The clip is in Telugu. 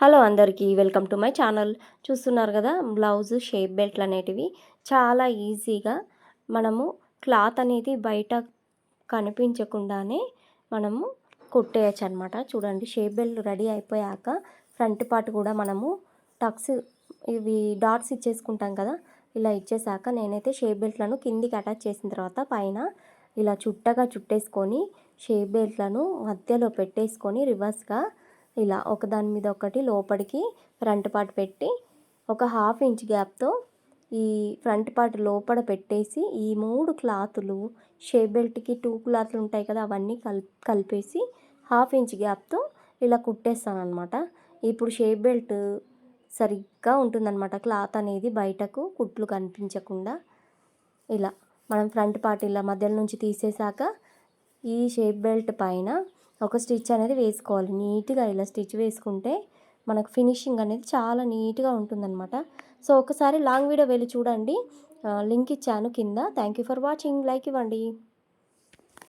హలో అందరికీ వెల్కమ్ టు మై ఛానల్. చూస్తున్నారు కదా, బ్లౌజ్ షేప్ బెల్ట్లు అనేటివి చాలా ఈజీగా మనము క్లాత్ అనేది బయట కనిపించకుండానే మనము కుట్టేయచ్చు అనమాట. చూడండి, షేప్ బెల్ట్ రెడీ అయిపోయాక ఫ్రంట్ పార్ట్ కూడా మనము టక్స్ ఇవి డాట్స్ ఇచ్చేసుకుంటాం కదా. ఇలా ఇచ్చేసాక నేనైతే షేప్ బెల్ట్లను కిందికి అటాచ్ చేసిన తర్వాత పైన ఇలా చుట్టగా చుట్టేసుకొని షేప్ బెల్ట్లను మధ్యలో పెట్టేసుకొని రివర్స్గా ఇలా ఒకదాని మీద ఒకటి లోపలికి ఫ్రంట్ పార్ట్ పెట్టి ఒక హాఫ్ ఇంచ్ గ్యాప్తో ఈ ఫ్రంట్ పార్ట్ లోపల పెట్టేసి ఈ 3 క్లాతులు షేప్ బెల్ట్కి 2 క్లాతులు ఉంటాయి కదా, అవన్నీ కలిపేసి హాఫ్ ఇంచ్ గ్యాప్తో ఇలా కుట్టేస్తాను అనమాట. ఇప్పుడు షేప్ బెల్ట్ సరిగ్గా ఉంటుందన్నమాట. క్లాత్ అనేది బయటకు కుట్లు కనిపించకుండా ఇలా మనం ఫ్రంట్ పార్ట్ ఇలా మధ్యలో నుంచి తీసేసాక ఈ షేప్ బెల్ట్ పైన ఒక స్టిచ్ అనేది వేసుకోవాలి. నీట్గా ఇలా స్టిచ్ వేసుకుంటే మనకు ఫినిషింగ్ అనేది చాలా నీట్గా ఉంటుందన్నమాట. సో ఒకసారి లాంగ్ వీడియో వెళ్ళి చూడండి, లింక్ ఇచ్చాను కింద. Thank you for watching. Like ఇవ్వండి.